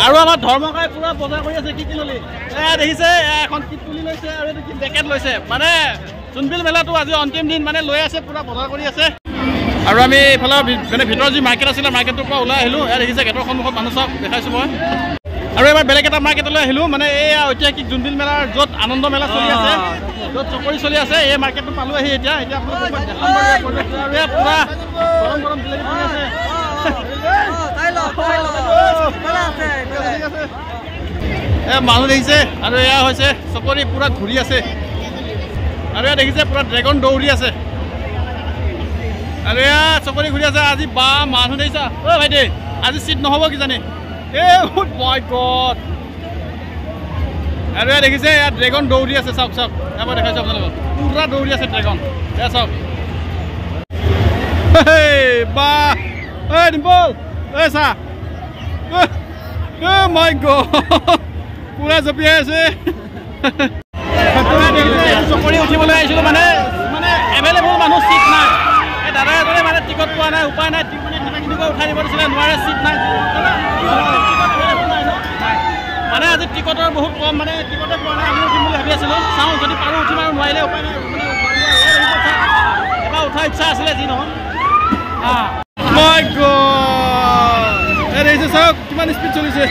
আৰু আমাৰ ধৰ্মকাই পুৰা বজাৰ কৰি আছে। কি ললি দেখিছে এখন কি তুলি লৈছে আৰু এইটো কি জেকেট লৈছে। মানে জোনবিল মেলাটো আজি অন্তিম দিন মানে লৈ আছে পুৰা বজাৰ কৰি আছে। আৰু আমি এইফালে মানে ভিতৰৰ যি মাৰ্কেট আছিলে মাৰ্কেটটোৰ পৰা ওলাই আহিলোঁ। এয়া দেখিছে গেটৰ সন্মুখত মানুহ চব দেখাইছোঁ মই। আৰু এবাৰ বেলেগ এটা মাৰ্কেটলৈ আহিলোঁ। মানে এই ঐতিহাসিক জোনবিল মেলাৰ য'ত আনন্দ মেলা চলি আছে, য'ত চকৰি চলি আছে, এই মাৰ্কেটটো পালোঁ আহি এতিয়া আপোনালোকক দেখাম বাৰু। আৰু এয়া পুৰা গৰম গৰম জিলাপি পৰি আছে। মানুহ দেখিছে আৰু এয়া হৈছে চকৰি পুৰা ঘূৰি আছে। আৰু এয়া দেখিছে পুৰা ড্ৰেগন দৌৰি আছে। আৰু এয়া চকৰি ঘূৰি আছে। আজি বা মানুহ দেখিছা ভাইটি, আজি চিট নহ'ব কিজানি। মাই গড। আৰু এয়া দেখিছে এয়া ড্ৰেগন দৌৰি আছে। চাওক চাওক, এবাৰ দেখাইছোঁ আপোনালোকক পুৰা দৌৰি আছে ড্ৰেগন। এয়া চাওক বা ডিম্পল চা মাই গড পুৰা জঁপিয়াই আছে। চকৰি উঠিবলৈ আহিছিলোঁ মানে এভেইলেবল মানুহ চিট নাই। এই দাদা এজনে মানে টিকট পোৱা নাই, উপায় নাই। টিকট উঠাই দিব দিছিলে, নোৱাৰে, চিট নাই। মানে আজি টিকটৰ বহুত কম, মানে টিকটে পোৱা নাই। আমি উঠিম বুলি ভাবি আছিলোঁ, চাওঁ যদি পাৰোঁ উঠিম আৰু নোৱাৰিলে উপায় নাই। এবাৰ উঠাৰ ইচ্ছা আছিলে যি নহয়। মাই গড দেখিছে চাওক কিমান স্পীড চলিছে।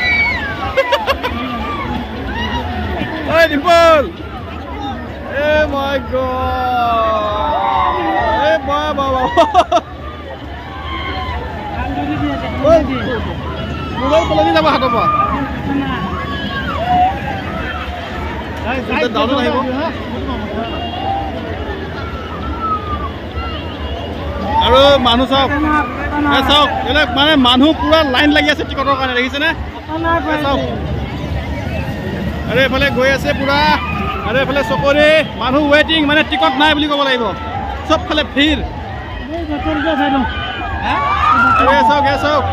ঐ ডিম্পল মাই গড মোবাইল পেলাই যাব হাতৰ পৰা। আৰু মানুহ চাওক চাওক এইবিলাক মানে মানুহ পুৰা লাইন লাগি আছে টিকটৰ কাৰণে দেখিছেনে। চাওক আৰু এইফালে গৈ আছে পুৰা। আৰু এইফালে চকৰি মানুহ ৱেইটিং, মানে টিকট নাই বুলি ক'ব লাগিব। চবফালে ভিৰ। চাওক চাওক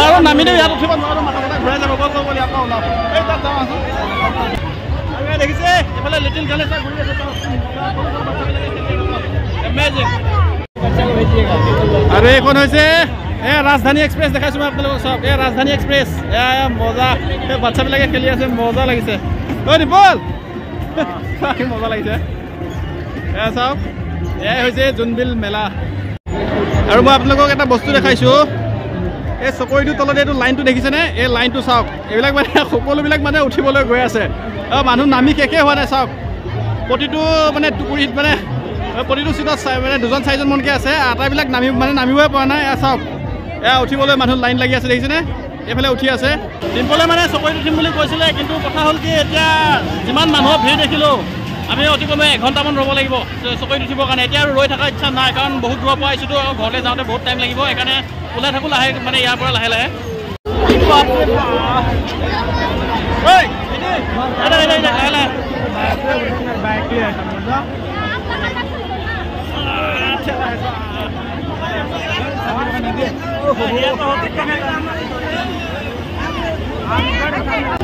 আৰু নামি দিওঁ ইয়াত উঠিব নোৱাৰোঁ, মাথা মাথা ঘূৰাই যাব। বল বুলি আকৌ ওলাব এই তাত যাওঁ আছোঁ। আৰু দেখিছে এইফালে লিটিল গানেশ ঘূৰি আছে। আৰু এইখন হৈছে ৰাজধানী এক্সপ্ৰেছ দেখাইছোঁ মই আপোনালোকক। চাওক এই ৰাজধানী এক্সপ্ৰেছ এয়া মজা। এই বাচ্ছাবিলাকে খেলি আছে, মজা লাগিছে। ঐ ডিম্পল মজা লাগিছে। এয়া চাওক এয়াই হৈছে জোনবিল মেলা। আৰু মই আপোনালোকক এটা বস্তু দেখাইছোঁ। এই চকৰিটোৰ তলত এইটো লাইনটো দেখিছেনে? এই লাইনটো চাওক। এইবিলাক মানে সকলোবিলাক মানে উঠিবলৈ গৈ আছে। মানুহ নামি শেষেই হোৱা নাই। চাওক প্ৰতিটো মানে টুকুৰিত মানে প্ৰতিটো চিটত মানে 2-4জন মানকৈ আছে। আটাইবিলাক নামিবই পৰা নাই। চাওক এয়া উঠিবলৈ মানুহ লাইন লাগি আছে দেখিছেনে? এইফালে উঠি আছে। ডিম্পলে মানে চকৰিত উঠিম বুলি কৈছিলে, কিন্তু কথা হ'ল কি এতিয়া যিমান মানুহৰ ভিৰ দেখিলোঁ আমি অতি কমে 1 ঘণ্টামান ৰ'ব লাগিব চকৰিত উঠিবৰ কাৰণে। এতিয়া আৰু ৰৈ থকাৰ ইচ্ছা নাই, কাৰণ বহুত দূৰৰ পৰা আহিছোঁতো আৰু ঘৰলৈ যাওঁতে বহুত টাইম লাগিব। সেইকাৰণে ওলাই থাকোঁ লাহে, মানে ইয়াৰ পৰা লাহে লাহে।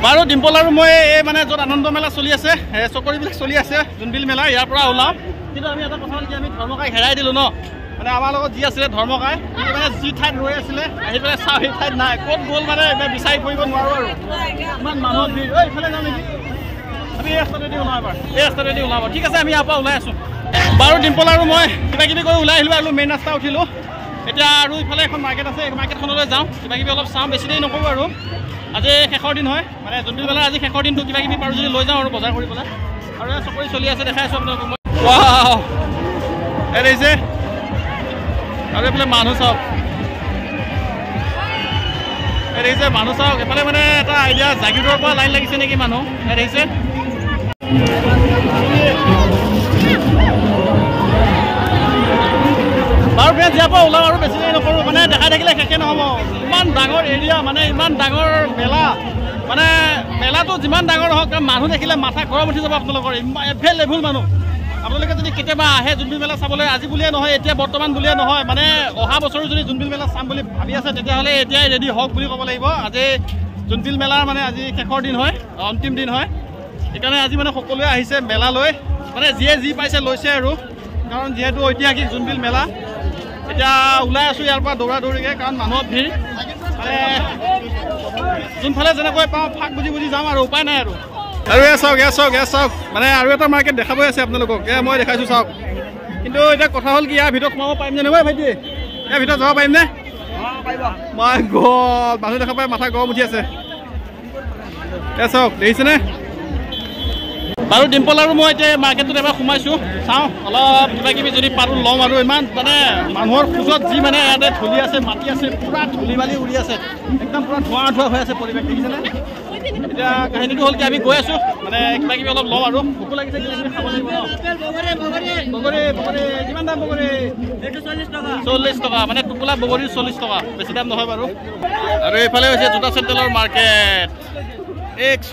বাৰু ডিম্পল আৰু মই এই মানে য'ত আনন্দ মেলা চলি আছে, চকৰিবিলাক চলি আছে জোনবিল মেলা, ইয়াৰ পৰা ওলাম। কিন্তু আমি এটা কথা হ'ল কি আমি ধৰ্মকাইক হেৰাই দিলোঁ ন। মানে আমাৰ লগত যি আছিলে ধৰ্মকাই, মানে যি ঠাইত ৰৈ আছিলে আহি পেলাই চাওঁ সেই ঠাইত নাই। ক'ত গ'ল মানে বিচাৰি ফুৰিব নোৱাৰোঁ আৰু ইমান মানুহৰ ভিৰ। এইফালে যাওঁ নেকি? আমি এই ৰাস্তাটোৱেদি ওলাম এবাৰ, এই ৰাস্তাটোৱেদি ওলাম। ঠিক আছে আমি ইয়াৰ পৰা ওলাই আছোঁ। বাৰু ডিম্পল আৰু মই কিবাকিবি কৰি ওলাই আহিলোঁ আৰু মেইন ৰাস্তা উঠিলোঁ। এতিয়া আৰু ইফালে এখন মাৰ্কেট আছে, মাৰ্কেটখনলৈ যাওঁ, কিবাকিবি অলপ চাওঁ। বেছি দেৰি নকৰোঁ আৰু আজি শেষৰ দিন হয়, মানে জোনবিল মেলাৰ আজি শেষৰ দিনটো। কিবাকিবি পাৰোঁ যদি লৈ যাওঁ আৰু বজাৰ কৰি পেলাই। আৰু এই চকৰি চলি আছে দেখাই আছোঁ আপোনালোকক মই। ৱাও এই দেখিছে। আৰু এইফালে মানুহ চাওক, এই দেখিছে মানুহ চাওক। এইফালে মানে এটা আইডিয়া জাগিৰোডৰ পৰা লাইন লাগিছে নেকি মানুহ। এই দেখিছে বাৰু ফ্ৰেণ্ডছ ইয়াৰ পৰা ওলাওঁ আৰু বেছি দেৰি নকৰোঁ। মানে দেখাই থাকিলে শেষে নহ'ব। ইমান ডাঙৰ এৰিয়া, মানে ইমান ডাঙৰ মেলা। মানে মেলাটো যিমান ডাঙৰ হওক, মানুহ দেখিলে মাথা গৰম উঠি যাব আপোনালোকৰ। এভেইলেবল মানুহ আপোনালোকে যদি কেতিয়াবা আহে জোনবিল মেলা চাবলৈ আজি বুলিয়ে নহয় এতিয়া বৰ্তমান বুলিয়ে নহয় মানে অহা বছৰো যদি জোনবিল মেলা চাম বুলি ভাবি আছে তেতিয়াহ'লে এতিয়াই ৰেডি হওক বুলি ক'ব লাগিব আজি জোনবিল মেলাৰ মানে আজি শেষৰ দিন হয় অন্তিম দিন হয় সেইকাৰণে আজি মানে সকলোৱে আহিছে মেলালৈ মানে যিয়ে যি পাইছে লৈছে আৰু কাৰণ যিহেতু ঐতিহাসিক জোনবিল মেলা এতিয়া ওলাই আছোঁ ইয়াৰ পৰা দৌৰা দৌৰিকৈ কাৰণ মানুহৰ ভিৰ মানে যোনফালে যেনেকৈ পাওঁ ফাক বুজি বুজি যাম আৰু উপায় নাই আৰু এয়া চাওক মানে আৰু এটা মাৰ্কেট দেখাবই আছে আপোনালোকক এয়া মই দেখাইছোঁ চাওক কিন্তু এতিয়া কথা হ'ল কি ইয়াৰ ভিতৰত সোমাব পাৰিম নে নহয় ভাইটি ইয়াৰ ভিতৰত যাব পাৰিম নে মই গ'ল মানুহ দেখা পাই মাথা গৰম উঠি আছে এয়া চাওক দেখিছেনে বাৰু ডিম্পল আৰু মই এতিয়া মাৰ্কেটটোত এবাৰ সোমাইছোঁ চাওঁ অলপ কিবা কিবি যদি পাৰোঁ ল'ম আৰু ইমান মানে মানুহৰ খোজত যি মানে ইয়াতে ধূলি আছে মাটি আছে পূৰা ধূলি বালি উৰি আছে একদম পূৰা ধোঁৱা ধোঁৱা হৈ আছে পৰিৱেশ দেখিছেনে এতিয়া কাহিনীটো হ'ল কি আমি গৈ আছোঁ মানে কিবা কিবি অলপ ল'ম আৰু ভোকো লাগিছে কিবা কিবি খাব লাগিব বগৰী কিমান দাম বগৰী 40 টকা মানে টোপোলা বগৰী 40 টকা বেছি দাম নহয় বাৰু আৰু এইফালে হৈছে জোতা চেণ্ডেলৰ মাৰ্কেট 100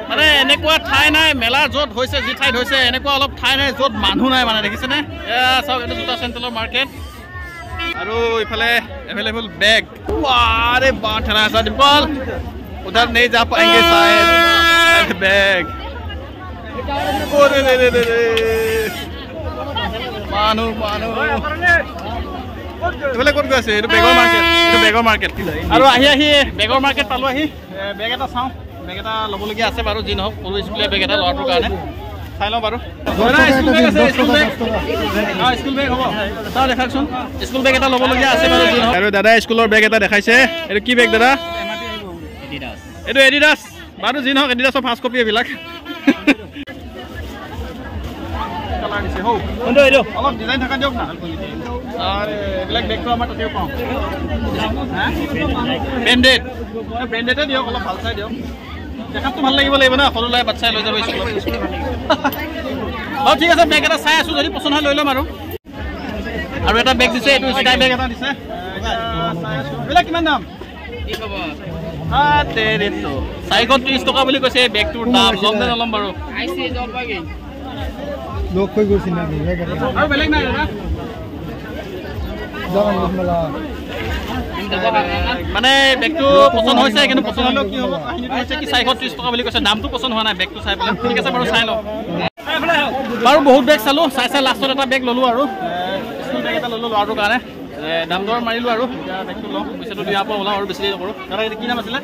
মানে এনেকুৱা ঠাই নাই মেলা য'ত হৈছে যি ঠাইত হৈছে এনেকুৱা অলপ ঠাই নাই য'ত মানুহ নাই মানে দেখিছেনে এয়া চাওক এইটো জোতা চেণ্ডেলৰ মাৰ্কেট আৰু ইফালে এভেলেবল বেগ আরে বা ঠেলা আছে ডিম্পল उधर नहीं जा पाएंगे शायद बैग मानु এফালে ক'ত গৈ আছে এইটো বেগৰ মাৰ্কেট আৰু আহি বেগৰ মাৰ্কেট পালো আহি বেগ এটা চাওঁ বেগ এটা ল'বলগীয়া আছে বাৰু যি নহওক সৰু স্কুলীয়া বেগ এটা ল'ৰাটোৰ কাৰণে চাই লওঁ বাৰু স্কুল বেগ হ'ব চাওঁ দেখাকচোন স্কুল বেগ এটা ল'বলগীয়া আছে বাৰু যি নহওক আৰু দাদা স্কুলৰ বেগ এটা দেখাইছে এইটো কি বেগ দাদা এইটো এডিডাছ বাৰু যি নহওক এডিডাছৰ ফাৰ্ষ্ট কপি এইবিলাক অলপ ডিজাইন থকা দিয়ক না আৰু এইবিলাক বেগটো আমাৰ তাতেও পাওঁ ব্ৰেণ্ডেডে দিয়ক অলপ ভাল চাই দিয়ক দেখাতটো ভাল লাগিব না সৰু ল'ৰাই বাচ্চাই লৈ যাব স্কুলত বাৰু ঠিক আছে বেগ এটা চাই আছোঁ যদি পচন্দ হয় লৈ ল'ম আৰু এটা বেগ দিছে এইটো স্কাই বেগ এটা দিছে এইবিলাক কিমান দাম 430 টকা বুলি কৈছে এই বেগটোৰ দাম ল'ম নে নল'ম বাৰু আৰু বেলেগ নাই দাদা মানে বেগটো পচন্দ হৈছে কিন্তু পচন্দ হ'লেও কি হ'ব কাহিনীটো হৈছে কি 430 টকা বুলি কৈছে দামটো পচন্দ হোৱা নাই বেগটো চাই পেলাই ঠিক আছে বাৰু চাই লওঁ বাৰু বহুত বেগ চালোঁ চাই লাষ্টত এটা বেগ ল'লোঁ আৰু স্কুল বেগ এটা ল'লোঁ ল'ৰাটোৰ কাৰণে দাম দৰ মাৰিলোঁ আৰু এতিয়া বেগটো লওঁ পইচাটো দিয়াৰ পৰা ওলাওঁ আৰু বেছি দেৰি নকৰোঁ দাদা কি নাম আছিলে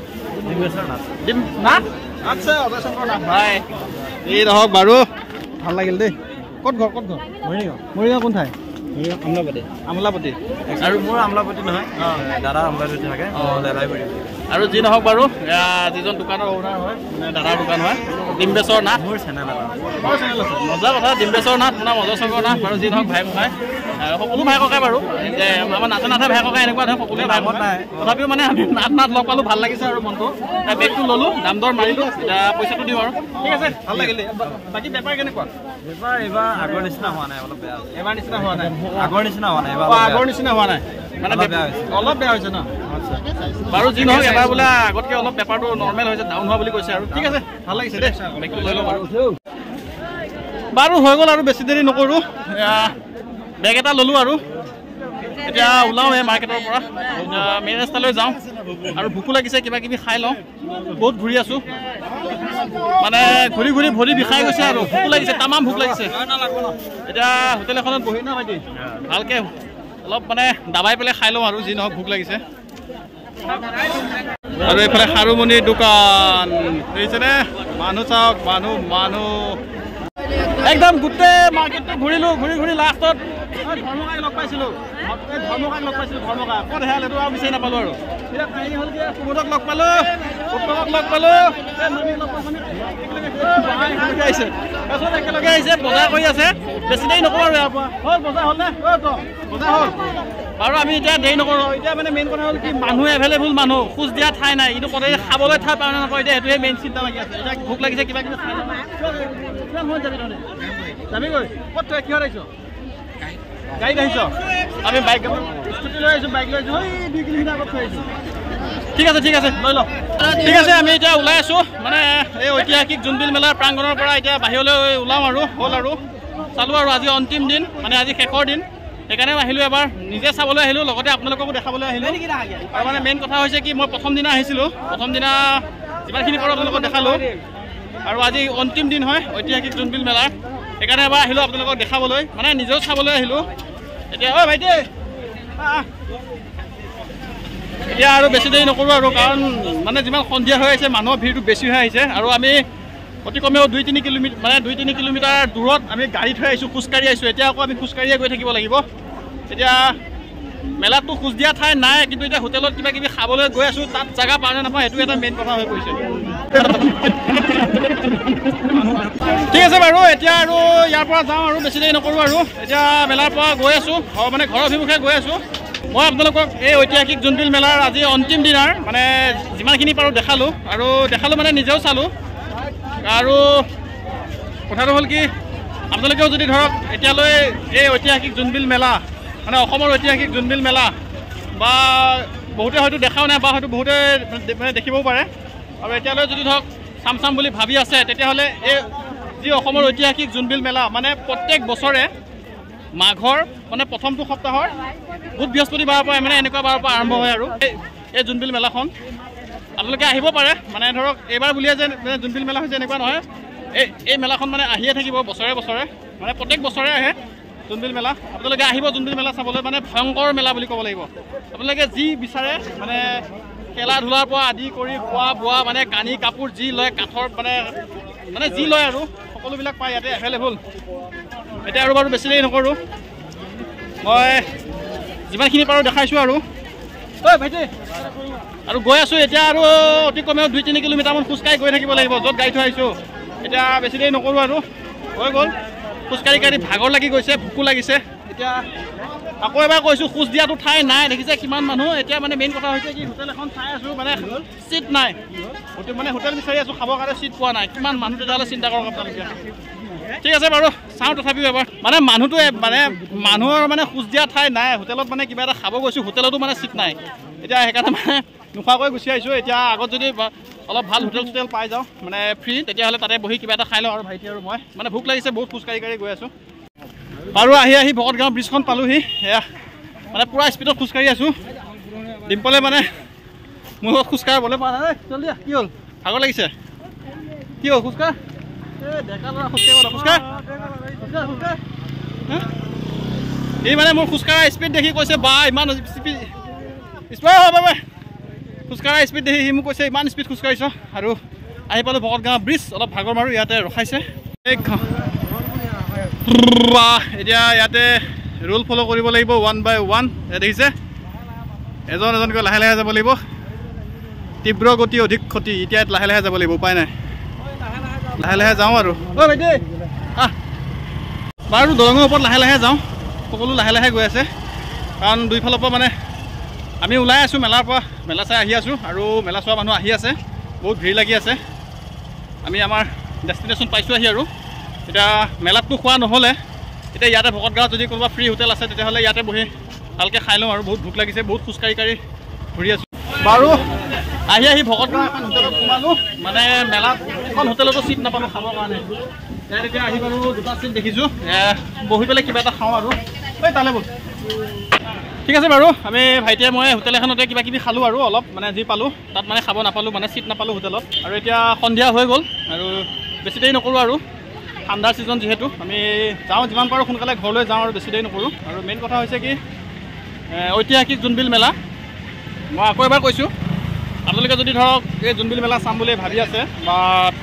আচ্ছা অজয়শংকৰ নাথ ভাই এই নহওক বাৰু ভাল লাগিল দেই ক'ত ঘৰ মৰিগাঁও কোন ঠাই আমোলাপতি আৰু মোৰ আমোলাপতি নহয় দাদা আমোলাপতি থাকে আৰু যি নহওক বাৰু যিজন দোকানৰ অ'নাৰ হয় মানে দাদাৰ দোকান হয় ডিম্বেশ্বৰ নাথ মোৰ চেনেল আছে মজা কথা ডিম্বেশ্বৰ নাথ আপোনাৰ অজয়শংকৰ নাথ বাৰু যি নহওক ভাই ককাই সকলো ভাই ককাই বাৰু যে আমাৰ নাথে ভাই ককাই এনেকুৱা নহয় সকলোৱে ভাই ককাই তথাপিও মানে আমি নাথ লগ পালোঁ ভাল লাগিছে আৰু মনটো বেগটো ল'লোঁ দাম দৰ মাৰিলোঁ এতিয়া পইচাটো দিওঁ আৰু ঠিক আছে ভাল লাগিলে বাকী বেপাৰ কেনেকুৱা বেপাৰ এইবাৰ আগৰ নিচিনা হোৱা নাই অলপ বেয়া এবাৰ নিচিনা হোৱা নাই আগৰ নিচিনা হোৱা নাই মানে অলপ বেয়া হৈছে ন আচ্ছা বাৰু যি নহওক এবাৰ বোলে আগতকৈ অলপ বেপাৰটো নৰ্মেল হৈছে ডাউন হোৱা বুলি কৈছে আৰু ঠিক আছে ভাল লাগিছে দেই বেগটো লৈ লওঁ বাৰু হৈ গ'ল আৰু বেছি দেৰি নকৰোঁ বেগ এটা ল'লোঁ আৰু এতিয়া ওলাওঁ এই মাৰ্কেটৰ পৰা মেইন ৰাস্তালৈ যাওঁ আৰু ভোকো লাগিছে কিবা কিবি খাই লওঁ বহুত ঘূৰি আছোঁ মানে ঘূৰি ভৰি বিষাই গৈছে আৰু ভোকো লাগিছে তামাম ভোক লাগিছে এতিয়া হোটেল এখনত বহি ন ভাইটি ভালকৈ অলপ মানে দাবাই পেলাই খাই লওঁ আৰু যি নহওক ভোক লাগিছে আৰু এইফালে খাৰুমণিৰ দোকান দেখিছেনে মানুহ চাওক মানুহ একদম গোটেই মাৰ্কেটটো ঘূৰি লাষ্টত ধৰ্মকাক লগ পাইছিলোঁ ধৰ্মকাক ক'ত হেৰাল এইটো আৰু বিচাৰি নাপালোঁ আৰু এতিয়া কাহিনী হ'ল কি কুমুদক লগ পালোঁ উত্তমক লগ পালোঁ আহিছে তাৰপিছত একেলগে আহিছে বজাৰ কৰি আছে বেছি দেৰি নকৰোঁ আৰু ইয়াৰ পৰা হ'ল বজাৰ হ'লনে বজাৰ হ'ল বাৰু আমি এতিয়া দেৰি নকৰোঁ এতিয়া মানে মেইন কথা হ'ল কি মানুহ এভেইলেবল মানুহ খোজ দিয়া ঠাই নাই কিন্তু ক'তে খাবলৈ ঠাই পাওঁ নে নাপাওঁ এতিয়া সেইটোৱে মেইন চিন্তা লাগি আছে এতিয়া ভোক লাগিছে কিবা কিবি খাই কিমান সময়ত যাবি তহঁতে যাবিগৈ ক'ত তই কিহত আহিছ গাড়ীত আহিছ আমি বাইক স্কুটি লৈ আহিছোঁ বাইক লৈ আহিছোঁ 2 কিলোমিটাৰ আগত থৈ আহিছোঁ ঠিক আছে লৈ লওক ঠিক আছে আমি এতিয়া ওলাই আছোঁ মানে এই ঐতিহাসিক জোনবিল মেলাৰ প্ৰাংগণৰ পৰা এতিয়া বাহিৰলৈ ওলাম আৰু হ'ল আৰু চালোঁ আৰু আজি অন্তিম দিন মানে আজি শেষৰ দিন সেইকাৰণে আহিলোঁ এবাৰ নিজে চাবলৈ আহিলোঁ লগতে আপোনালোককো দেখাবলৈ আহিলোঁ আৰু মানে মেইন কথা হৈছে কি মই প্ৰথম দিনা আহিছিলোঁ প্ৰথম দিনা যিমানখিনি পাৰোঁ আপোনালোকক দেখালোঁ আৰু আজি অন্তিম দিন হয় ঐতিহাসিক জোনবিল মেলাৰ সেইকাৰণে এবাৰ আহিলোঁ আপোনালোকক দেখাবলৈ মানে নিজেও চাবলৈ আহিলোঁ এতিয়া ঐ ভাইটি এতিয়া আৰু বেছি দেৰি নকৰোঁ আৰু কাৰণ মানে যিমান সন্ধিয়া হৈ আহিছে মানুহৰ ভিৰটো বেছি হৈ আহিছে আৰু আমি অতি কমেও 2-3 কিলোমিটাৰ মানে 2-3 কিলোমিটাৰ দূৰত আমি গাড়ী থৈ আহিছোঁ খোজকাঢ়ি আহিছোঁ এতিয়া আকৌ আমি খোজকাঢ়িয়ে গৈ থাকিব লাগিব এতিয়া মেলাততো খোজ দিয়া ঠাই নাই কিন্তু এতিয়া হোটেলত কিবা কিবি খাবলৈ গৈ আছোঁ তাত জেগা পাওঁ নে নাপাওঁ সেইটো এটা মেইন কথা হৈ পৰিছে ঠিক আছে বাৰু এতিয়া আৰু ইয়াৰ পৰা যাওঁ আৰু বেছি দেৰি নকৰোঁ আৰু এতিয়া মেলাৰ পৰা গৈ আছোঁ মানে ঘৰৰ অভিমুখে গৈ আছোঁ মই আপোনালোকক এই ঐতিহাসিক জোনবিল মেলাৰ আজি অন্তিম দিনাৰ মানে যিমানখিনি পাৰোঁ দেখালোঁ মানে নিজেও চালোঁ আৰু কথাটো হ'ল কি আপোনালোকেও যদি ধৰক এতিয়ালৈ এই ঐতিহাসিক জোনবিল মেলা মানে অসমৰ ঐতিহাসিক জোনবিল মেলা বা বহুতে হয়তো দেখাও নাই বা হয়তো বহুতে মানে দেখিবও পাৰে আৰু এতিয়ালৈ যদি ধৰক চাম বুলি ভাবি আছে তেতিয়াহ'লে এই যি অসমৰ ঐতিহাসিক জোনবিল মেলা মানে প্ৰত্যেক বছৰে মাঘৰ মানে প্ৰথমটো সপ্তাহৰ বুধ বৃহস্পতিবাৰৰ পৰা মানে এনেকুৱা বাৰৰ পৰা আৰম্ভ হয় আৰু এই জোনবিল মেলাখন আপোনালোকে আহিব পাৰে মানে ধৰক এইবাৰ বুলিয়ে যে জোনবিল মেলা হৈছে এনেকুৱা নহয় এই মেলাখন মানে আহিয়ে থাকিব বছৰে মানে প্ৰত্যেক বছৰে আহে জোনবিল মেলা আপোনালোকে আহিব জোনবিল মেলা চাবলৈ মানে ভয়ংকৰ মেলা বুলি ক'ব লাগিব আপোনালোকে যি বিচাৰে মানে খেলা ধূলাৰ পৰা আদি কৰি খোৱা বোৱা মানে কানি কাপোৰ যি লয় কাঠৰ মানে যি লয় আৰু সকলোবিলাক পায় ইয়াতে এভেইলেবল এতিয়া আৰু বাৰু বেছি দেৰি নকৰোঁ মই যিমানখিনি পাৰোঁ দেখাইছোঁ আৰু ঐ ভাইটি আৰু গৈ আছোঁ এতিয়া আৰু অতি কমেও 2-3 কিলোমিটাৰমান খোজকাঢ়ি গৈ থাকিব লাগিব য'ত গাড়ী থৈ আহিছোঁ এতিয়া বেছি দেৰি নকৰোঁ আৰু হৈ গ'ল খোজকাঢ়ি ভাগৰ লাগি গৈছে ভোকো লাগিছে এতিয়া আকৌ এবাৰ কৈছোঁ খোজ দিয়াটো ঠাই নাই দেখিছে কিমান মানুহ এতিয়া মানে মেইন কথা হৈছে কি হোটেল এখন চাই আছোঁ মানে চিট নাই মানে হোটেল বিচাৰি আছোঁ খাবৰ কাৰণে চিট পোৱা নাই কিমান মানুহ তেতিয়াহ'লে চিন্তা কৰক আপোনালোকে ঠিক আছে বাৰু চাওঁ তথাপিও এবাৰ মানে মানুহটোৱে মানে মানুহৰ মানে খোজ দিয়া ঠাই নাই হোটেলত মানে কিবা এটা খাব গৈছোঁ হোটেলতো মানে চিট নাই এতিয়া সেইকাৰণে মানে নোখোৱাকৈ গুচি আহিছোঁ এতিয়া আগত যদি অলপ ভাল হোটেল পাই যাওঁ মানে ফ্ৰী তেতিয়াহ'লে তাতে বহি কিবা এটা খাই লওঁ আৰু ভাইটি আৰু মই মানে ভোক লাগিছে বহুত খোজকাঢ়ি গৈ আছোঁ আৰু আহি ভকতগাঁও ব্ৰিজখন পালোঁহি এয়া মানে পূৰা স্পীডত খোজকাঢ়ি আছোঁ ডিম্পলে মানে মোৰ লগত খোজকাঢ়িবলৈ পৰা নাই জলদি কি হ'ল ভাগৰ লাগিছে কি হ'ল খোজকাঢ় ডেকা ল'ৰা খোজকাঢ় এই মানে মোৰ খোজকাঢ়া স্পীড দেখি কৈছে বা ইমান স্পীড খোজকাঢ়া স্পীড দেখি সি মোক কৈছে ইমান স্পীড খোজকাঢ়িছ আৰু আহি পালোঁ ভকতগাঁও ব্ৰিজ অলপ ভাগৰ মাৰোঁ ইয়াতে ৰখাইছে এতিয়া ইয়াতে ৰুল ফ'ল' কৰিব লাগিব 1 by 1 দেখিছে এজনকৈ লাহে যাব লাগিব তীব্ৰ গতি অধিক ক্ষতি এতিয়া ইয়াত লাহে যাব লাগিব উপায় নাই লাহে যাওঁ আৰু ভাইটি বাৰু দলঙৰ ওপৰত লাহে যাওঁ সকলো লাহে গৈ আছে কাৰণ দুইফালৰ পৰা মানে আমি ওলাই আছোঁ মেলাৰ পৰা মেলা চাই আহি আছোঁ আৰু মেলা চোৱা মানুহ আহি আছে বহুত ভিৰ লাগি আছে আমি আমাৰ ডেষ্টিনেশ্যন পাইছোঁ আহি আৰু এতিয়া মেলাতটো খোৱা নহ'লে এতিয়া ইয়াতে ভকতগাঁৱত যদি কোনোবা ফ্ৰী হোটেল আছে তেতিয়াহ'লে ইয়াতে বহি ভালকৈ খাই লওঁ আৰু বহুত ভোক লাগিছে বহুত খোজকাঢ়ি ঘূৰি আছোঁ বাৰু আহি ভকতগাঁও এখন হোটেলত সোমালোঁ মানে মেলাত এখন হোটেলতো চিট নাপালোঁ খাবৰ কাৰণে ইয়াত এতিয়া আহি বাৰু 2টা চিট দেখিছোঁ বহি পেলাই কিবা এটা খাওঁ আৰু তালৈ ব'ল ঠিক আছে বাৰু আমি ভাইটিয়ে মই হোটেল এখনতে কিবা কিবি খালোঁ আৰু অলপ মানে যি পালোঁ তাত মানে খাব নাপালোঁ মানে চিট নাপালোঁ হোটেলত আৰু এতিয়া সন্ধিয়া হৈ গ'ল আৰু বেছি দেৰি নকৰোঁ আৰু ঠাণ্ডাৰ ছিজন যিহেতু আমি যাওঁ যিমান পাৰোঁ সোনকালে ঘৰলৈ যাওঁ আৰু বেছি দেৰি নকৰোঁ আৰু মেইন কথা হৈছে কি ঐতিহাসিক জোনবিল মেলা মই আকৌ এবাৰ কৈছোঁ আপোনালোকে যদি ধৰক এই জোনবিল মেলা চাম বুলি ভাবি আছে বা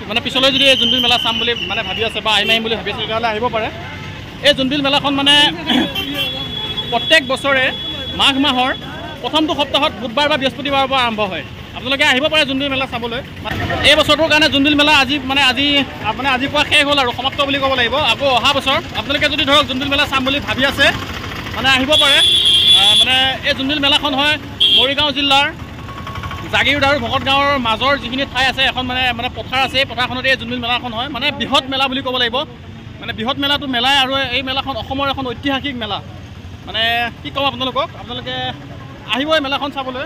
মানে পিছলৈ যদি এই জোনবিল মেলা চাম বুলি মানে ভাবি আছে বা আহিম বুলি ভাবি আছে তেতিয়াহ'লে আহিব পাৰে এই জোনবিল মেলাখন মানে প্ৰত্যেক বছৰে মাঘ মাহৰ প্ৰথমটো সপ্তাহত বুধবাৰ বা বৃহস্পতিবাৰৰ পৰা আৰম্ভ হয় আপোনালোকে আহিব পাৰে জোনবিল মেলা চাবলৈ এই বছৰটোৰ কাৰণে জোনবিল মেলা আজিৰ পৰা শেষ হ'ল আৰু সমাপ্ত বুলি ক'ব লাগিব আকৌ অহা বছৰ আপোনালোকে যদি ধৰক জোনবিল মেলা চাম বুলি ভাবি আছে মানে আহিব পাৰে মানে এই জোনবিল মেলাখন হয় মৰিগাঁও জিলাৰ জাগিৰোড আৰু ভকতগাঁৱৰ মাজৰ যিখিনি ঠাই আছে এখন মানে পথাৰ আছে এই পথাৰখনতে এই জোনবিল মেলাখন হয় মানে বৃহৎ মেলা বুলি ক'ব লাগিব মানে বৃহৎ মেলাটো মেলাই আৰু এই মেলাখন অসমৰ এখন ঐতিহাসিক মেলা মানে কি ক'ম আপোনালোকে আহিব এই মেলাখন চাবলৈ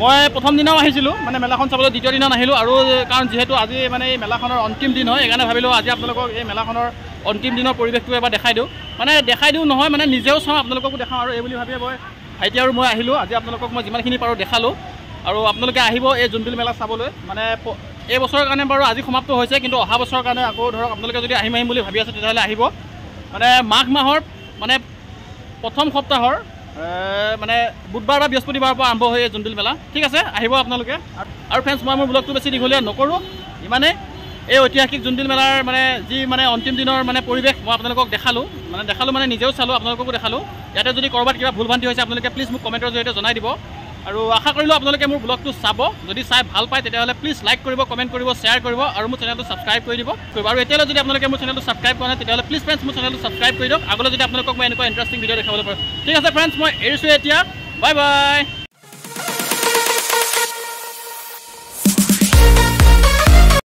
মই প্ৰথম দিনাও আহিছিলোঁ মানে মেলাখন চাবলৈ, দ্বিতীয় দিনা নাহিলোঁ আৰু কাৰণ যিহেতু আজি মানে এই মেলাখনৰ অন্তিম দিন হয়, সেইকাৰণে ভাবিলোঁ আজি আপোনালোকক এই মেলাখনৰ অন্তিম দিনৰ পৰিৱেশটো এবাৰ দেখাই দিওঁ। মানে দেখাই দিওঁ নহয়, মানে নিজেও চাওঁ, আপোনালোককো দেখাওঁ আৰু এই বুলি ভাবিয়ে মই ভাইটি আৰু মই আহিলোঁ। আজি আপোনালোকক মই যিমানখিনি পাৰোঁ দেখালোঁ আৰু আপোনালোকে আহিব এই জোনবিল মেলা চাবলৈ। মানে এই বছৰৰ কাৰণে বাৰু আজি সমাপ্ত হৈছে, কিন্তু অহা বছৰৰ কাৰণে আকৌ ধৰক আপোনালোকে যদি আহিম বুলি ভাবি আছে তেতিয়াহ'লে আহিব। মানে মাঘ মাহৰ মানে প্ৰথম সপ্তাহৰ মানে বুধবাৰ বা বৃহস্পতিবাৰৰ পৰা আৰম্ভ হয় এই জোনবিল মেলা। ঠিক আছে, আহিব আপোনালোকে। আৰু ফ্ৰেণ্ডছ, মই মোৰ ব্লগটো বেছি দীঘলীয়া নকৰোঁ, ইমানে এই ঐতিহাসিক জোনবিল মেলাৰ মানে যি মানে অন্তিম দিনৰ মানে পৰিৱেশ মই আপোনালোকক দেখালোঁ মানে নিজেও চালোঁ, আপোনালোককো দেখালোঁ। ইয়াতে যদি ক'ৰবাত কিবা ভুল ভ্ৰান্তি হৈছে আপোনালোকে প্লিজ মোক কমেণ্টৰ জৰিয়তে জনাই দিব। আৰু আশা কৰিলোঁ আপোনালোকে মোৰ ব্লগটো চাব। যদি চাই ভাল পায় তেতিয়াহ'লে প্লিজ লাইক কৰিব, কমেণ্ট কৰিব, শ্বেয়াৰ কৰিব আৰু মোৰ চেনেলটো ছাবস্ক্ৰাইব কৰি দিব। আৰু এতিয়ালৈ যদি আপোনালোকে মোৰ চেনেলটো ছাবস্ক্ৰাইব কৰা নাই তেতিয়াহ'লে প্লিজ ফ্ৰেণ্ডছ মোৰ চেনেলটো ছাবস্ক্ৰাইব কৰি দিয়ক, আগলৈ যদি আপোনালোকক মই এনেকুৱা ইণ্টাৰেষ্টিং ভিডিঅ' দেখাবলৈ পাৰোঁ। ঠিক আছে ফ্ৰেণ্ডছ, মই এৰিছোঁ এতিয়া, বাই বাই।